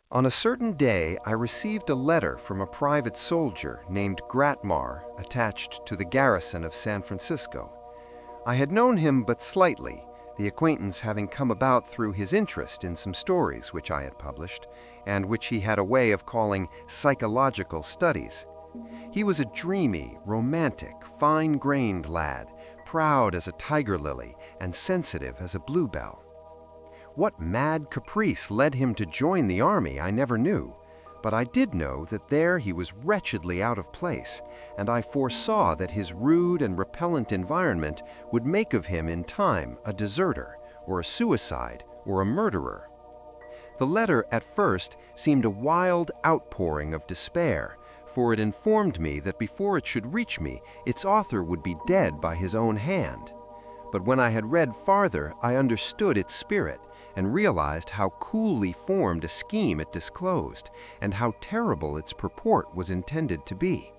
On a certain day, I received a letter from a private soldier named Gratmar attached to the garrison of San Francisco. I had known him but slightly, the acquaintance having come about through his interest in some stories which I had published, and which he had a way of calling psychological studies. He was a dreamy, romantic, fine-grained lad, proud as a tiger lily and sensitive as a bluebell. What mad caprice led him to join the army I never knew, but I did know that there he was wretchedly out of place, and I foresaw that his rude and repellent environment would make of him in time a deserter, or a suicide, or a murderer. The letter at first seemed a wild outpouring of despair, for it informed me that before it should reach me, its author would be dead by his own hand. But when I had read farther, I understood its spirit, and realized how coolly formed a scheme it disclosed, and how terrible its purport was intended to be.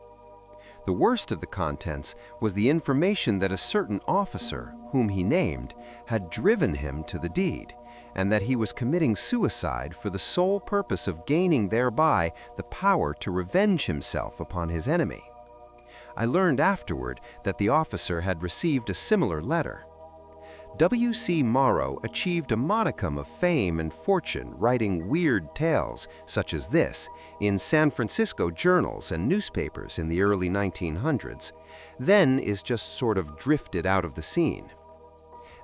The worst of the contents was the information that a certain officer, whom he named, had driven him to the deed, and that he was committing suicide for the sole purpose of gaining thereby the power to revenge himself upon his enemy. I learned afterward that the officer had received a similar letter. W.C. Morrow achieved a modicum of fame and fortune writing weird tales, such as this, in San Francisco journals and newspapers in the early 1900s, then is just sort of drifted out of the scene.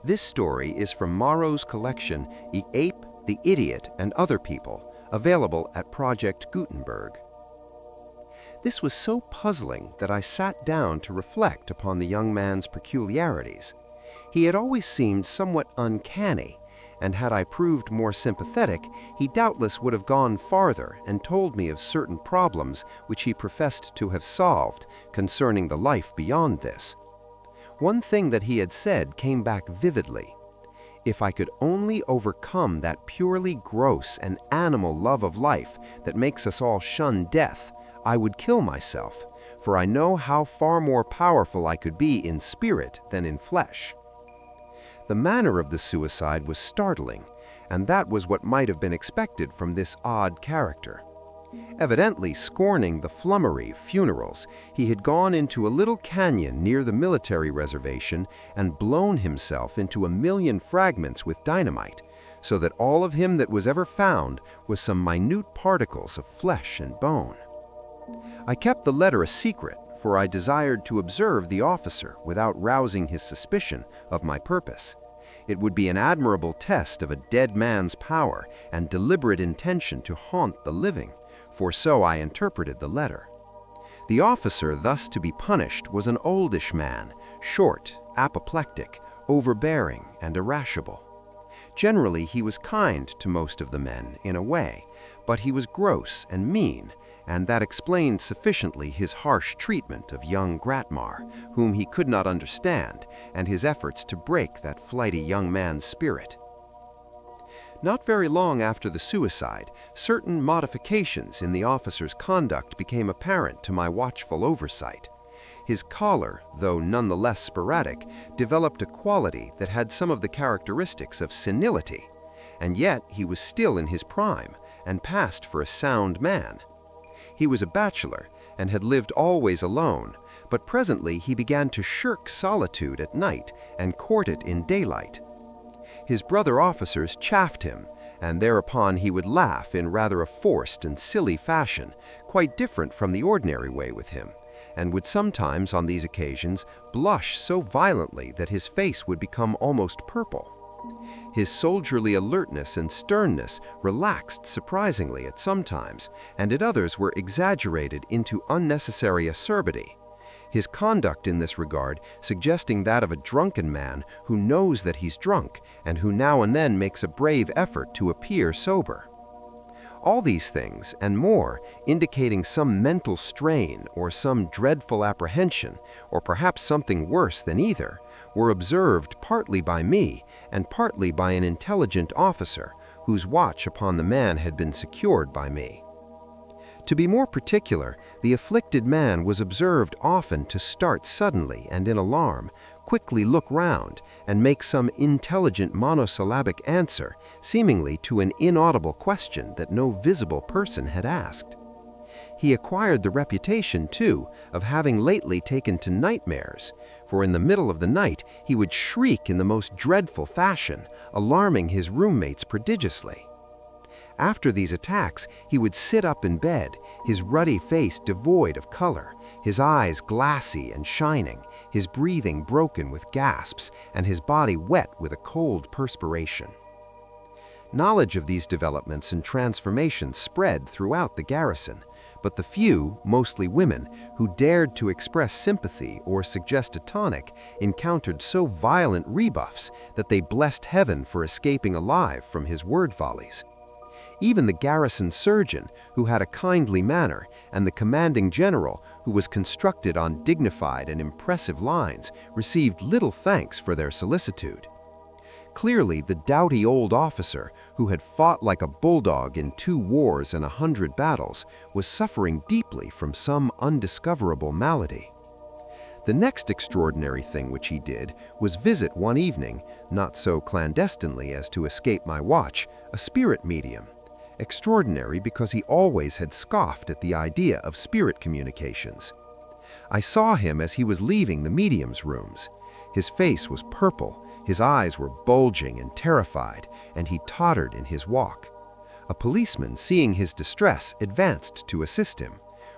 This story is from Morrow's collection, The Ape, the Idiot, and Other People, available at Project Gutenberg. This was so puzzling that I sat down to reflect upon the young man's peculiarities. He had always seemed somewhat uncanny, and had I proved more sympathetic, he doubtless would have gone farther and told me of certain problems which he professed to have solved concerning the life beyond this. One thing that he had said came back vividly. If I could only overcome that purely gross and animal love of life that makes us all shun death, I would kill myself, for I know how far more powerful I could be in spirit than in flesh. The manner of the suicide was startling, and that was what might have been expected from this odd character. Evidently scorning the flummery of funerals, he had gone into a little canyon near the military reservation and blown himself into 1,000,000 fragments with dynamite, so that all of him that was ever found was some minute particles of flesh and bone. I kept the letter a secret, for I desired to observe the officer without rousing his suspicion of my purpose. It would be an admirable test of a dead man's power and deliberate intention to haunt the living, for so I interpreted the letter. The officer thus to be punished was an oldish man, short, apoplectic, overbearing, and irascible. Generally, he was kind to most of the men, in a way, but he was gross and mean, and that explained sufficiently his harsh treatment of young Gratmar, whom he could not understand, and his efforts to break that flighty young man's spirit. Not very long after the suicide, certain modifications in the officer's conduct became apparent to my watchful oversight. His choler, though none the less sporadic, developed a quality that had some of the characteristics of senility, and yet he was still in his prime, and passed for a sound man. He was a bachelor, and had lived always alone, but presently he began to shirk solitude at night and court it in daylight. His brother officers chaffed him, and thereupon he would laugh in rather a forced and silly fashion, quite different from the ordinary way with him, and would sometimes on these occasions blush so violently that his face would become almost purple. His soldierly alertness and sternness relaxed surprisingly at some times, and at others were exaggerated into unnecessary acerbity. His conduct in this regard suggesting that of a drunken man who knows that he's drunk and who now and then makes a brave effort to appear sober. All these things, and more, indicating some mental strain or some dreadful apprehension, or perhaps something worse than either, were observed partly by me and partly by an intelligent officer, whose watch upon the man had been secured by me. To be more particular, the afflicted man was observed often to start suddenly and in alarm, quickly look round and make some intelligent monosyllabic answer, seemingly to an inaudible question that no visible person had asked. He acquired the reputation, too, of having lately taken to nightmares, for in the middle of the night he would shriek in the most dreadful fashion, alarming his roommates prodigiously. After these attacks, he would sit up in bed, his ruddy face devoid of color, his eyes glassy and shining, his breathing broken with gasps, and his body wet with a cold perspiration. Knowledge of these developments and transformations spread throughout the garrison, but the few, mostly women, who dared to express sympathy or suggest a tonic encountered so violent rebuffs that they blessed heaven for escaping alive from his word volleys. Even the garrison surgeon, who had a kindly manner, and the commanding general, who was constructed on dignified and impressive lines, received little thanks for their solicitude. Clearly, the doughty old officer, who had fought like a bulldog in 2 wars and 100 battles, was suffering deeply from some undiscoverable malady. The next extraordinary thing which he did was visit one evening, not so clandestinely as to escape my watch, a spirit medium. Extraordinary because he always had scoffed at the idea of spirit communications. I saw him as he was leaving the medium's rooms. His face was purple, his eyes were bulging and terrified, and he tottered in his walk. A policeman, seeing his distress, advanced to assist him,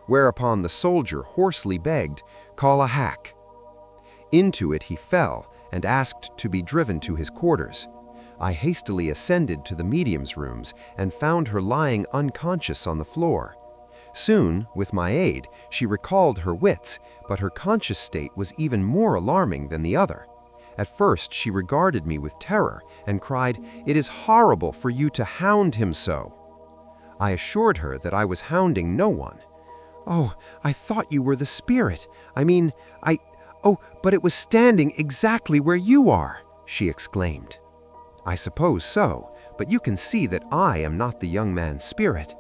whereupon the soldier hoarsely begged, "Call a hack." Into it he fell and asked to be driven to his quarters. I hastily ascended to the medium's rooms and found her lying unconscious on the floor. Soon, with my aid, she recalled her wits, but her conscious state was even more alarming than the other. At first, she regarded me with terror and cried, "It is horrible for you to hound him so." I assured her that I was hounding no one. "Oh, I thought you were the spirit. Oh, but it was standing exactly where you are," she exclaimed. "I suppose so, but you can see that I am not the young man's spirit.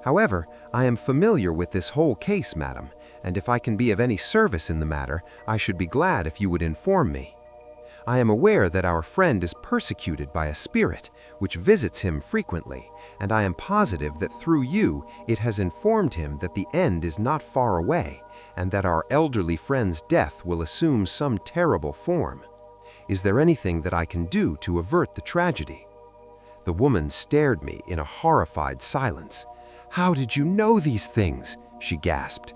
However, I am familiar with this whole case, madam, and if I can be of any service in the matter, I should be glad if you would inform me. I am aware that our friend is persecuted by a spirit, which visits him frequently, and I am positive that through you it has informed him that the end is not far away, and that our elderly friend's death will assume some terrible form. Is there anything that I can do to avert the tragedy?" The woman stared me in a horrified silence. "How did you know these things?" she gasped.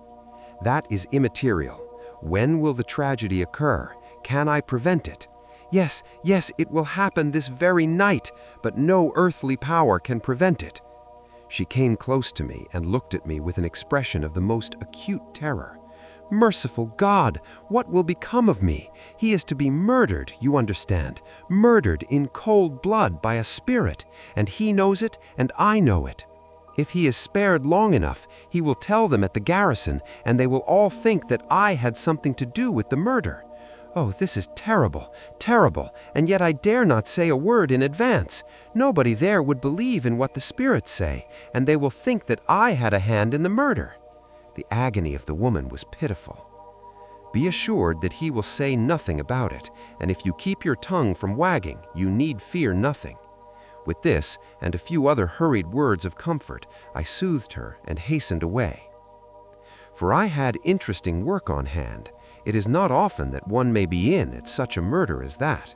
"That is immaterial. When will the tragedy occur? Can I prevent it?" Yes, it will happen this very night, but no earthly power can prevent it." She came close to me and looked at me with an expression of the most acute terror. "Merciful God, what will become of me? He is to be murdered, you understand, murdered in cold blood by a spirit, and he knows it and I know it. If he is spared long enough, he will tell them at the garrison, and they will all think that I had something to do with the murder. Oh, this is terrible, terrible, and yet I dare not say a word in advance. Nobody there would believe in what the spirits say, and they will think that I had a hand in the murder." The agony of the woman was pitiful. "Be assured that he will say nothing about it, and if you keep your tongue from wagging, you need fear nothing." With this, and a few other hurried words of comfort, I soothed her and hastened away. For I had interesting work on hand. It is not often that one may be in at such a murder as that.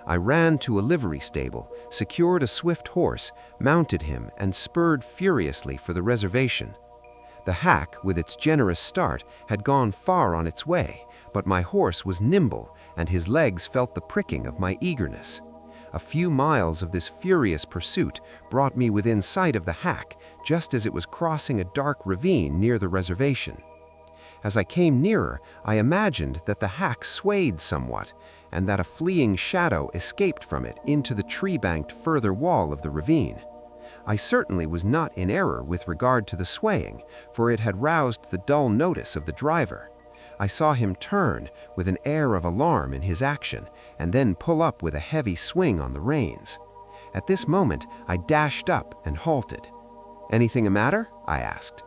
I ran to a livery stable, secured a swift horse, mounted him, and spurred furiously for the reservation. The hack, with its generous start, had gone far on its way, but my horse was nimble, and his legs felt the pricking of my eagerness. A few miles of this furious pursuit brought me within sight of the hack, just as it was crossing a dark ravine near the reservation. As I came nearer, I imagined that the hack swayed somewhat, and that a fleeing shadow escaped from it into the tree-banked further wall of the ravine. I certainly was not in error with regard to the swaying, for it had roused the dull notice of the driver. I saw him turn, with an air of alarm in his action, and then pull up with a heavy swing on the reins. At this moment, I dashed up and halted. "Anything the matter?" I asked.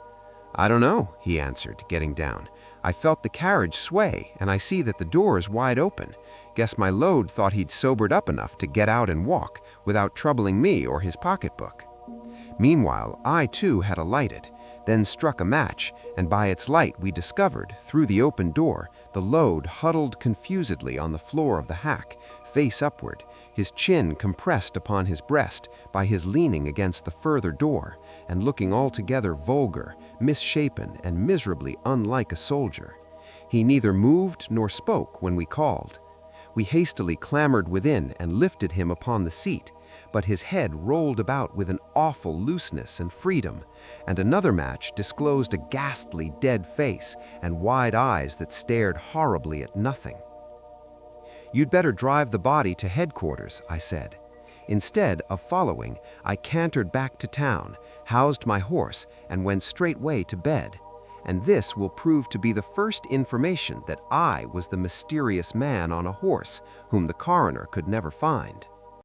"I don't know," he answered, getting down. I felt the carriage sway, and I see that the door is wide open. Guess my load thought he'd sobered up enough to get out and walk without troubling me or his pocketbook. Meanwhile, I too had alighted, then struck a match, and by its light we discovered, through the open door, the load huddled confusedly on the floor of the hack, face upward, his chin compressed upon his breast by his leaning against the further door, and looking altogether vulgar, misshapen, and miserably unlike a soldier. He neither moved nor spoke when we called. We hastily clambered within and lifted him upon the seat, but his head rolled about with an awful looseness and freedom, and another match disclosed a ghastly dead face and wide eyes that stared horribly at nothing. "You'd better drive the body to headquarters," I said. Instead of following, I cantered back to town, housed my horse, and went straightway to bed. And this will prove to be the first information that I was the mysterious man on a horse whom the coroner could never find.